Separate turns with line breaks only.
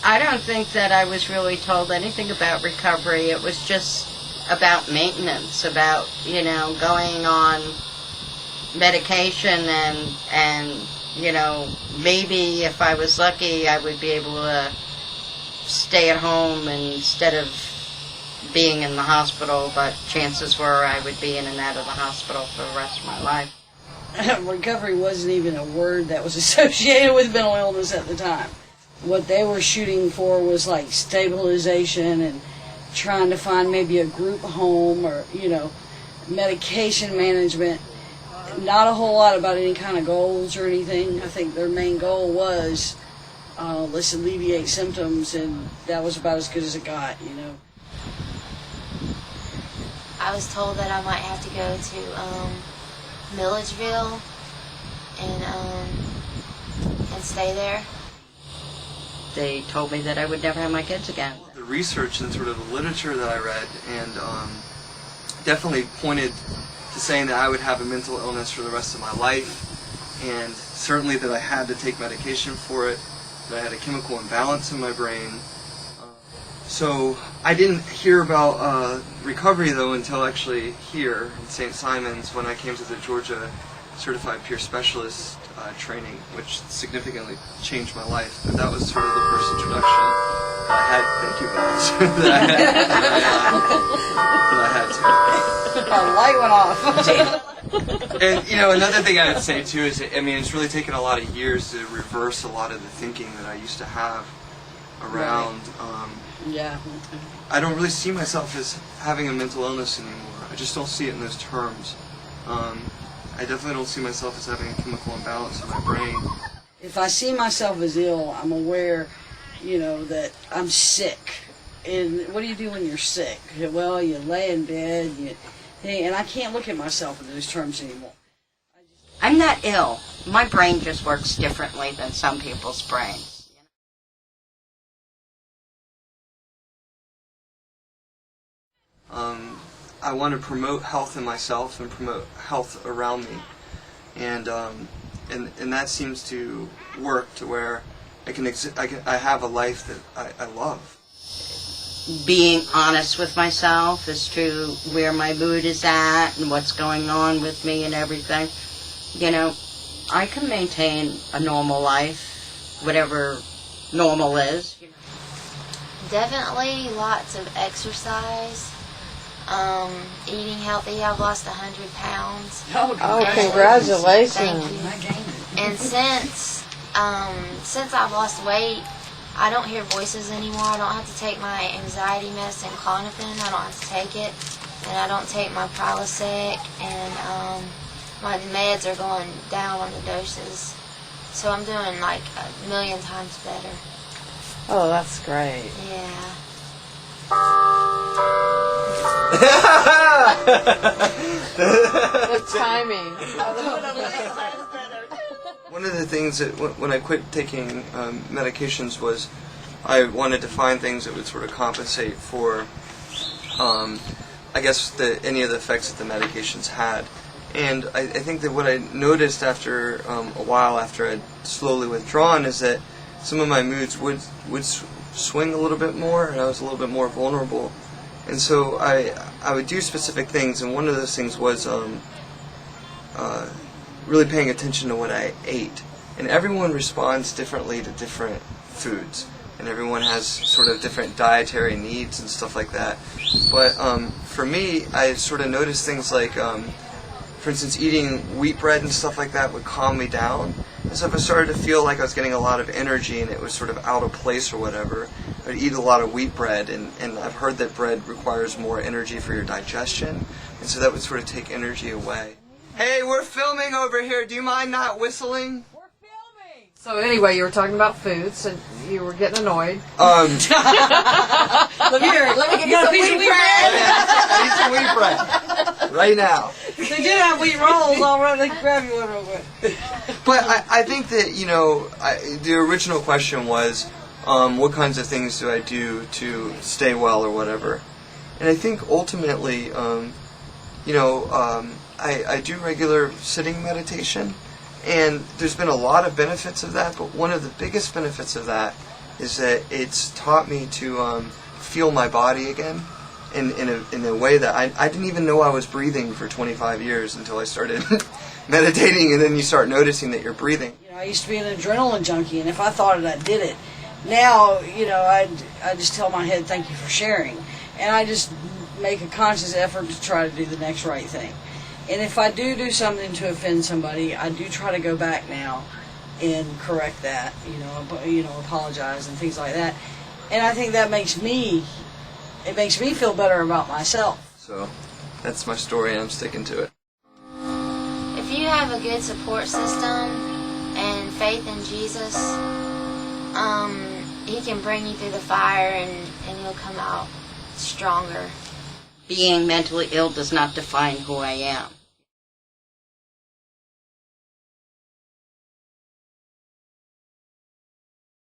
I don't think that I was really told anything about recovery. It was just about maintenance, about, going on medication and maybe if I was lucky I would be able to stay at home instead of being in the hospital, but chances were I would be in and out of the hospital for the rest of my life.
Recovery wasn't even a word that was associated with mental illness at the time. What they were shooting for was like stabilization and trying to find maybe a group home or, medication management. Not a whole lot about any kind of goals or anything. I think their main goal was, let's alleviate symptoms, and that was about as good as it got,
I was told that I might have to go to Milledgeville and stay there.
They told me that I would never have my kids again.
The research and sort of the literature that I read and definitely pointed to saying that I would have a mental illness for the rest of my life, and certainly that I had to take medication for it, that I had a chemical imbalance in my brain. So I didn't hear about recovery though until actually here in St. Simon's when I came to the Georgia Certified Peer Specialist training, which significantly changed my life. But that was sort of the first introduction that I had. Thank you, guys.
Our light went off.
And another thing I would say too is, it's really taken a lot of years to reverse a lot of the thinking that I used to have around.
Yeah.
I don't really see myself as having a mental illness anymore. I just don't see it in those terms. I definitely don't see myself as having a chemical imbalance in my brain.
If I see myself as ill, I'm aware, that I'm sick. And what do you do when you're sick? Well, you lay in bed, and I can't look at myself in those terms anymore.
I'm not ill. My brain just works differently than some people's brains.
I want to promote health in myself and promote health around me, and that seems to work to where I have a life that I love.
Being honest with myself as to where my mood is at and what's going on with me and everything. I can maintain a normal life, whatever normal is.
Definitely lots of exercise. Eating healthy. I've lost 100 pounds.
Oh, congratulations.
Thank you. And since I've lost weight, I don't hear voices anymore. I don't have to take my anxiety medicine, Clonopin. I don't have to take it. And I don't take my Prilosec. And my meds are going down on the doses. So I'm doing like a million times better.
Oh, that's great.
Yeah.
The timing.
One of the things that when I quit taking medications was I wanted to find things that would sort of compensate for, I guess, any of the effects that the medications had. And I think that what I noticed after a while after I'd slowly withdrawn is that some of my moods would swing a little bit more, and I was a little bit more vulnerable. And so I would do specific things, and one of those things was really paying attention to what I ate. And everyone responds differently to different foods, and everyone has sort of different dietary needs and stuff like that. But for me, I sort of noticed things like, for instance, eating wheat bread and stuff like that would calm me down. And so if I started to feel like I was getting a lot of energy and it was sort of out of place or whatever, I'd eat a lot of wheat bread, and I've heard that bread requires more energy for your digestion, and so that would sort of take energy away. Hey, we're filming over here. Do you mind not whistling?
We're filming. So anyway, you were talking about foods, and you were getting annoyed.
Let me get you some wheat bread.
I need some wheat bread right now.
They do have wheat rolls. All right, they can grab you one real quick.
But I think that the original question was, what kinds of things do I do to stay well or whatever? And I think ultimately, I do regular sitting meditation, and there's been a lot of benefits of that, but one of the biggest benefits of that is that it's taught me to feel my body again in a way that I didn't even know I was breathing for 25 years until I started meditating, and then you start noticing that you're breathing.
I used to be an adrenaline junkie, and if I thought it, I did it. Now, I just tell my head, thank you for sharing. And I just make a conscious effort to try to do the next right thing. And if I do something to offend somebody, I do try to go back now and correct that, apologize and things like that. And I think that makes me feel better about myself.
So that's my story, and I'm sticking to it.
If you have a good support system and faith in Jesus, He can bring you through the fire and you'll come out stronger.
Being mentally ill does not define who I am.